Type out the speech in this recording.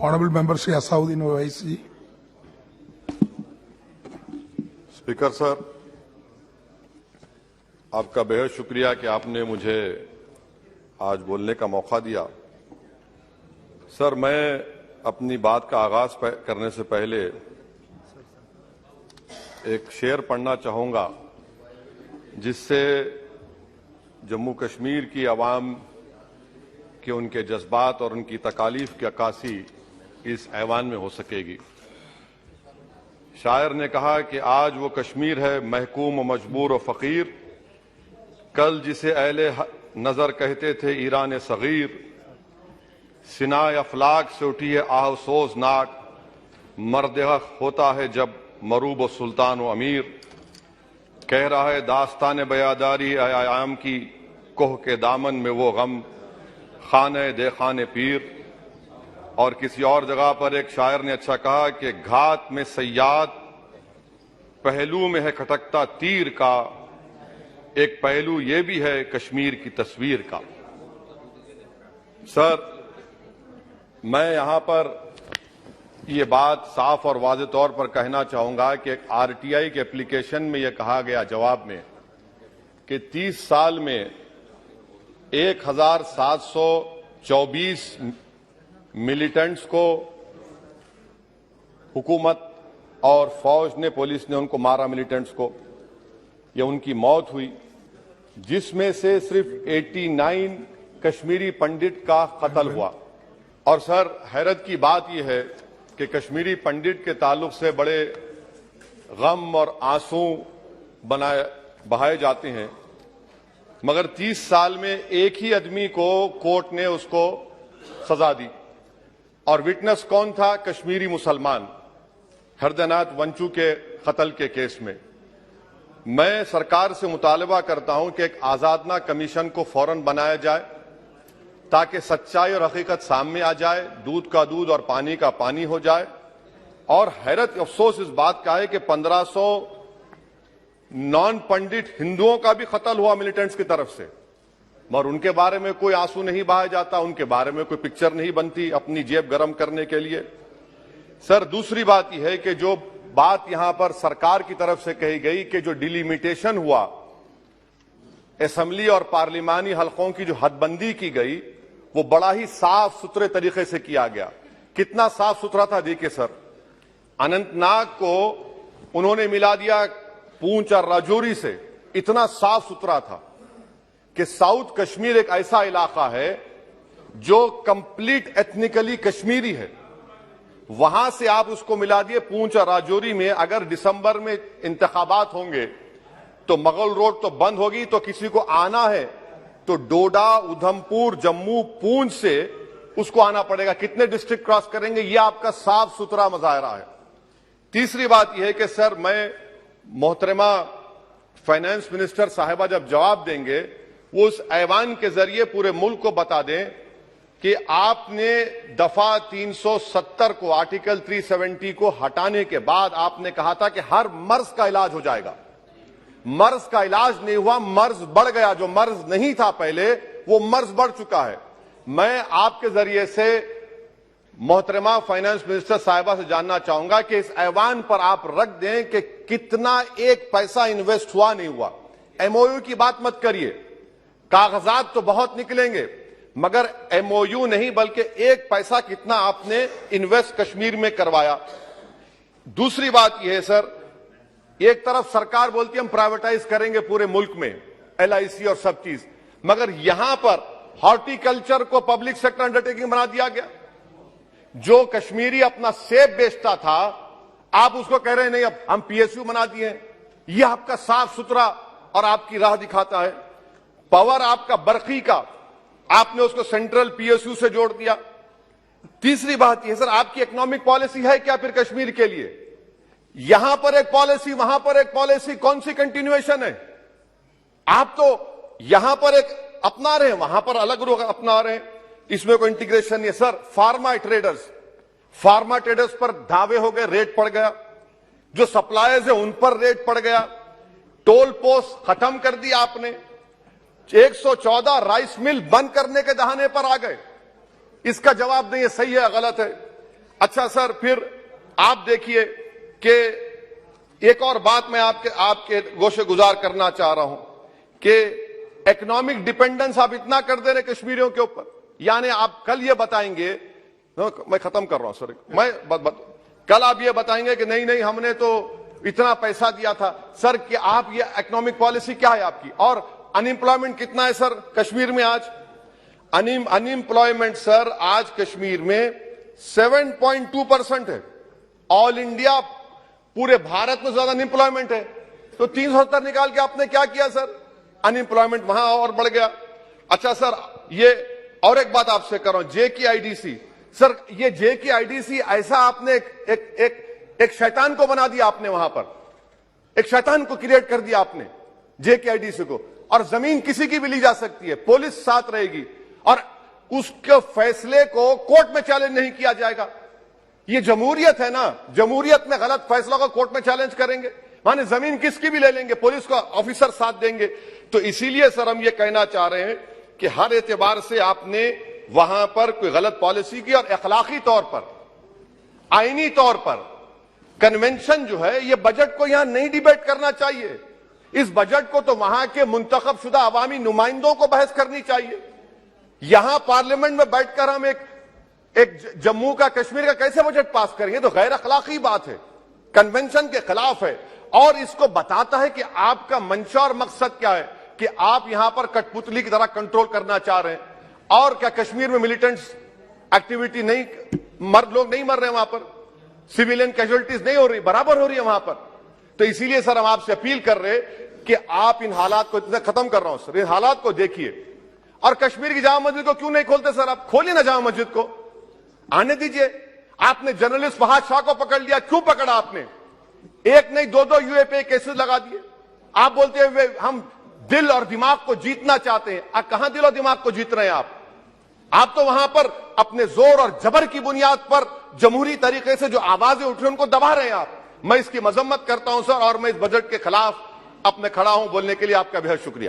Honorable Member Shri Asauddin Owaisi. Speaker sir, आपका बेहद शुक्रिया कि आपने मुझे आज बोलने का मौका दिया। सर, मैं अपनी बात का आगाज करने से पहले एक शेर पढ़ना चाहूंगा जिससे जम्मू कश्मीर की आवाम के उनके जज्बात और उनकी तकालीफ की अक्कासी इस ऐवान में हो सकेगी। शायर ने कहा कि आज वो कश्मीर है महकूम व मजबूर व फकीर, कल जिसे अहले नजर कहते थे ईरान सगीर, सिनाए अफलाक से उठी है आह सोजनाक, मर्द होता है जब मरूब व सुल्तान व अमीर, कह रहा है दास्तान बयादारी आयाम की कोह के दामन में वो गम, खाने दे खाने पीर। और किसी और जगह पर एक शायर ने अच्छा कहा कि घात में सयाद पहलू में है खटकता तीर का, एक पहलू ये भी है कश्मीर की तस्वीर का। सर, मैं यहां पर ये बात साफ और वाज़ेह तौर पर कहना चाहूंगा कि एक आरटीआई के एप्लीकेशन में यह कहा गया जवाब में कि 30 साल में 1724 मिलिटेंट्स को हुकूमत और फौज ने, पुलिस ने उनको मारा, मिलिटेंट्स को, या उनकी मौत हुई, जिसमें से सिर्फ 89 कश्मीरी पंडित का कत्ल हुआ। और सर, हैरत की बात यह है कि कश्मीरी पंडित के ताल्लुक से बड़े गम और आंसू बहाए जाते हैं, मगर 30 साल में एक ही आदमी को कोर्ट ने उसको सजा दी, और विटनेस कौन था? कश्मीरी मुसलमान हरदनाथ वंचू के कत्ल के केस में। मैं सरकार से मुतालबा करता हूं कि एक आजादना कमीशन को फौरन बनाया जाए ताकि सच्चाई और हकीकत सामने आ जाए, दूध का दूध और पानी का पानी हो जाए। और हैरत अफसोस इस बात का है कि 1500 नॉन पंडित हिंदुओं का भी कत्ल हुआ मिलिटेंट्स की तरफ से, मगर उनके बारे में कोई आंसू नहीं बहाया जाता, उनके बारे में कोई पिक्चर नहीं बनती अपनी जेब गर्म करने के लिए। सर, दूसरी बात यह है कि जो बात यहां पर सरकार की तरफ से कही गई कि जो डिलिमिटेशन हुआ, असेंबली और पार्लिमानी हलकों की जो हदबंदी की गई, वो बड़ा ही साफ सुथरे तरीके से किया गया। कितना साफ सुथरा था देखिए सर, अनंतनाग को उन्होंने मिला दिया पूंछ और राजौरी से, इतना साफ सुथरा था कि साउथ कश्मीर एक ऐसा इलाका है जो कंप्लीट एथनिकली कश्मीरी है, वहां से आप उसको मिला दिए पूंछ और राजौरी में। अगर दिसंबर में इंतखाबात होंगे तो मुगल रोड तो बंद होगी, तो किसी को आना है तो डोडा, उधमपुर, जम्मू, पूंछ से उसको आना पड़ेगा। कितने डिस्ट्रिक्ट क्रॉस करेंगे? यह आपका साफ सुथरा मुजाहरा है। तीसरी बात यह है कि सर, मैं मोहतरमा फाइनेंस मिनिस्टर साहिबा जब जवाब देंगे, वो उस ऐवान के जरिए पूरे मुल्क को बता दें कि आपने दफा 370 को, आर्टिकल 370 को हटाने के बाद आपने कहा था कि हर मर्ज का इलाज हो जाएगा। मर्ज का इलाज नहीं हुआ, मर्ज बढ़ गया। जो मर्ज नहीं था पहले, वो मर्ज बढ़ चुका है। मैं आपके जरिए से मोहतरमा फाइनेंस मिनिस्टर साहिबा से जानना चाहूंगा कि इस ऐवान पर आप रख दें कि कितना एक पैसा इन्वेस्ट हुआ नहीं हुआ। एमओयू की बात मत करिए, कागजात तो बहुत निकलेंगे, मगर एमओयू नहीं बल्कि एक पैसा कितना आपने इन्वेस्ट कश्मीर में करवाया। दूसरी बात यह है सर, एक तरफ सरकार बोलती है हम प्राइवेटाइज करेंगे पूरे मुल्क में, एलआईसी और सब चीज, मगर यहां पर हॉर्टिकल्चर को पब्लिक सेक्टर अंडरटेकिंग बना दिया गया। जो कश्मीरी अपना सेब बेचता था, आप उसको कह रहे हैं नहीं अब हम पीएसयू बना दिए। यह आपका साफ सुथरा और आपकी राह दिखाता है। पावर आपका बरखी का, आपने उसको सेंट्रल पीएसयू से जोड़ दिया। तीसरी बात यह सर, आपकी इकोनॉमिक पॉलिसी है क्या फिर कश्मीर के लिए? यहां पर एक पॉलिसी, वहां पर एक पॉलिसी, कौन सी कंटिन्यूएशन है? आप तो यहां पर एक अपना रहे हैं, वहां पर अलग लोग अपना रहे हैं, इसमें कोई इंटीग्रेशन नहीं। सर, फार्मा ट्रेडर्स पर दावे हो गए, रेट पड़ गया। जो सप्लायर्स है उन पर रेट पड़ गया। टोल पोस्ट खत्म कर दिया आपने। 114 राइस मिल बंद करने के दहाने पर आ गए। इसका जवाब नहीं है सही है गलत है। अच्छा सर, फिर आप देखिए कि एक और बात मैं आपके गोशे गुजार करना चाह रहा हूं कि इकोनॉमिक डिपेंडेंस आप इतना कर दे रहे कश्मीरियों के ऊपर, यानी आप कल ये बताएंगे, मैं खत्म कर रहा हूं सर, कल आप ये बताएंगे कि नहीं नहीं हमने तो इतना पैसा दिया था। सर कि आप ये इकोनॉमिक पॉलिसी क्या है आपकी? और अनएम्प्लॉयमेंट कितना है सर कश्मीर में आज? अनएम्प्लॉयमेंट सर आज कश्मीर में 7.2% है। ऑल इंडिया पूरे भारत में ज्यादा अनएम्प्लॉयमेंट है। तो 370 निकाल के आपने क्या किया सर? अनएम्प्लॉयमेंट वहां और बढ़ गया। अच्छा सर, ये और एक बात आपसे कर रहा हूं, JKIDC सर, ये JKIDC ऐसा आपने एक शैतान को बना दिया आपने, वहां पर एक शैतान को क्रिएट कर दिया आपने JKIDC को। और जमीन किसी की भी ली जा सकती है, पुलिस साथ रहेगी और उसके फैसले को कोर्ट में चैलेंज नहीं किया जाएगा। ये जमहूरियत है ना, जमहूरियत में गलत फैसलों को कोर्ट में चैलेंज करेंगे, माने जमीन किसकी भी ले लेंगे, पुलिस का ऑफिसर साथ देंगे। तो इसीलिए सर हम ये कहना चाह रहे हैं कि हर एतबार से आपने वहां पर कोई गलत पॉलिसी की और अखलाकी तौर पर, आईनी तौर पर कन्वेंशन जो है, ये बजट को यहां नहीं डिबेट करना चाहिए। इस बजट को तो वहां के मुंतखब शुदा अवामी नुमाइंदों को बहस करनी चाहिए। यहां पार्लियामेंट में बैठकर हम एक जम्मू का, कश्मीर का कैसे बजट पास करेंगे? तो गैर अखलाकी बात है, कन्वेंशन के खिलाफ है और इसको बताता है कि आपका मंशा और मकसद क्या है, कि आप यहां पर कठपुतली की तरह कंट्रोल करना चाह रहे हैं। और क्या कश्मीर में मिलिटेंट्स एक्टिविटी नहीं, लोग नहीं मर रहे वहां पर, सिविलियन कैजुअलिटीज नहीं हो रही, बराबर हो रही है वहां पर। तो इसीलिए सर हम आपसे अपील कर रहे कि आप इन हालात को, खत्म कर रहा हूं सर, इन हालात को देखिए। और कश्मीर की जामा मस्जिद को क्यों नहीं खोलते सर? आप खोलिए ना जामा मस्जिद को, आने दीजिए। आपने जर्नलिस्ट फहाद शाह को पकड़ लिया, क्यों पकड़ा आपने? एक नहीं दो UAPA केसेस लगा दिए। आप बोलते हैं हम दिल और दिमाग को जीतना चाहते हैं। कहां दिल और दिमाग को जीत रहे हैं आप तो वहां पर अपने जोर और जबर की बुनियाद पर जमहूरी तरीके से जो आवाजें उठ रही हैं उनको दबा रहे हैं आप। मैं इसकी मजम्मत करता हूं सर, और मैं इस बजट के खिलाफ अपने खड़ा हूं। बोलने के लिए आपका बेहद शुक्रिया।